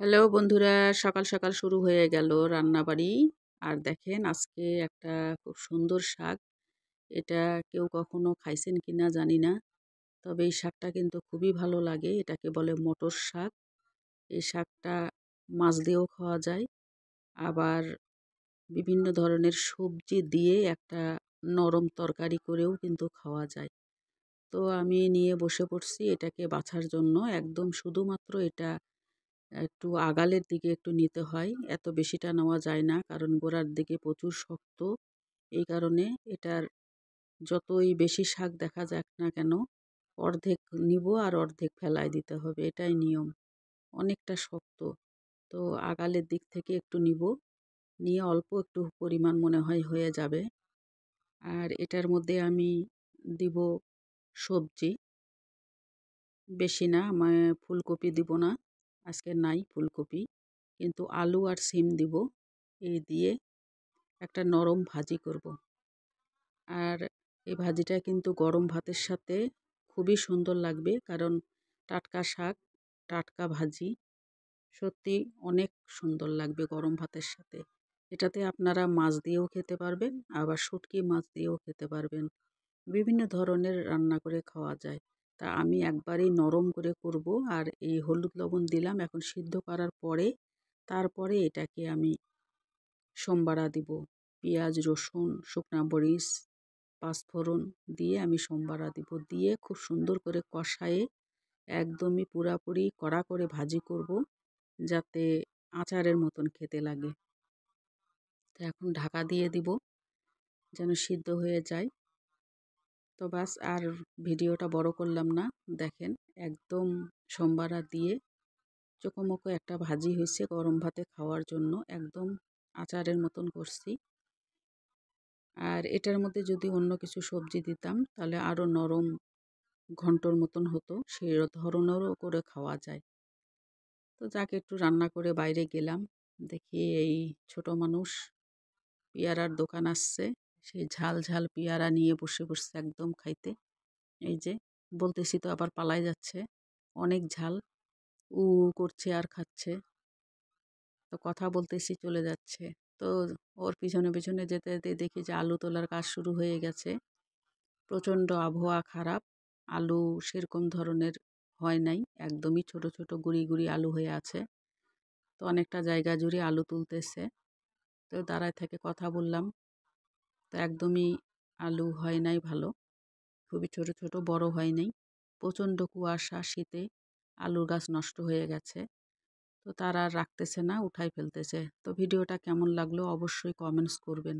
Hello বন্ধুরা, সকাল সকাল শুরু হয়ে গেল রান্নাবাড়ি। আর দেখেন আজকে একটা খুব সুন্দর শাক। এটা কেউ কখনো খাইছেন কিনা জানি না, তবে এই শাকটা কিন্তু খুবই ভালো লাগে। এটাকে বলে মটর শাক। এই শাকটা মাছ দিয়েও খাওয়া যায়, আবার বিভিন্ন ধরনের সবজি দিয়ে একটা নরম তরকারি করেও কিন্তু খাওয়া যায়। তো আমি নিয়ে বসে পড়ছি এটাকে বাছার জন্য। একদম শুধুমাত্র এটা একটু আগালের দিকে একটু নিতে হয়, এত বেশিটা নেওয়া যায় না, কারণ গোড়ার দিকে প্রচুর শক্ত। এই কারণে এটার যতই বেশি শাক দেখা যাক না কেন, অর্ধেক নিব আর অর্ধেক ফেলায় দিতে হবে, এটাই নিয়ম। অনেকটা শক্ত, তো আগালের দিক থেকে একটু নিব, নিয়ে অল্প একটু পরিমাণ মনে হয় হয়ে যাবে। আর এটার মধ্যে আমি দিব সবজি, বেশি না। ফুলকপি দিব না, আজকে নাই ফুলকপি, কিন্তু আলু আর সিম দিব। এই দিয়ে একটা নরম ভাজি করব। আর এই ভাজিটা কিন্তু গরম ভাতের সাথে খুবই সুন্দর লাগবে, কারণ টাটকা শাক, টাটকা ভাজি সত্যি অনেক সুন্দর লাগবে গরম ভাতের সাথে। এটাতে আপনারা মাছ দিয়েও খেতে পারবেন, আবার শুটকি মাছ দিয়েও খেতে পারবেন। বিভিন্ন ধরনের রান্না করে খাওয়া যায়। তা আমি একবারেই নরম করে করব। আর এই হলুদ লবণ দিলাম, এখন সিদ্ধ করার পরে তারপরে এটাকে আমি সম্বারা দিব। পেঁয়াজ, রসুন, শুকনা মরিচ, পাঁচফোড়ন দিয়ে আমি সম্বারা দিব। দিয়ে খুব সুন্দর করে কষায়ে একদমই পুরাপুরি কড়া করে ভাজি করব, যাতে আচারের মতন খেতে লাগে। তো এখন ঢাকা দিয়ে দিব যেন সিদ্ধ হয়ে যায়। তো বাস, আর ভিডিওটা বড় করলাম না। দেখেন একদম সম্বারা দিয়ে চোখোমুখো একটা ভাজি হয়েছে গরম ভাতে খাওয়ার জন্য, একদম আচারের মতন করছি। আর এটার মধ্যে যদি অন্য কিছু সবজি দিতাম তাহলে আরও নরম ঘন্টর মতন হতো, সেই ধরনেরও করে খাওয়া যায়। তো যাকে একটু রান্না করে বাইরে গেলাম, দেখি এই ছোট মানুষ পেয়ারার দোকান আসছে, সেই ঝাল ঝাল পেয়ারা নিয়ে বসে বসছে একদম খাইতে। এই যে বলতেছি তো আবার পালাই যাচ্ছে, অনেক ঝাল, উ করছে আর খাচ্ছে। তো কথা বলতেছি চলে যাচ্ছে। তো ওর পিছনে পিছনে যেতে যেতে দেখি যে আলু তোলার কাজ শুরু হয়ে গেছে। প্রচণ্ড আবহাওয়া খারাপ, আলু সেরকম ধরনের হয় নাই, একদমই ছোট ছোট গুড়ি গুড়ি আলু হয়ে আছে। তো অনেকটা জায়গা জুড়ে আলু তুলতেছে। তো দাঁড়ায় থেকে কথা বললাম। তো একদমই আলু হয় নাই ভালো, খুবই ছোট ছোট, বড় হয় নাই। প্রচণ্ড কুয়াশা, শীতে আলুর গাছ নষ্ট হয়ে গেছে। তো তারা আর রাখতেছে না, উঠাই ফেলতেছে। তো ভিডিওটা কেমন লাগলো অবশ্যই কমেন্টস করবেন।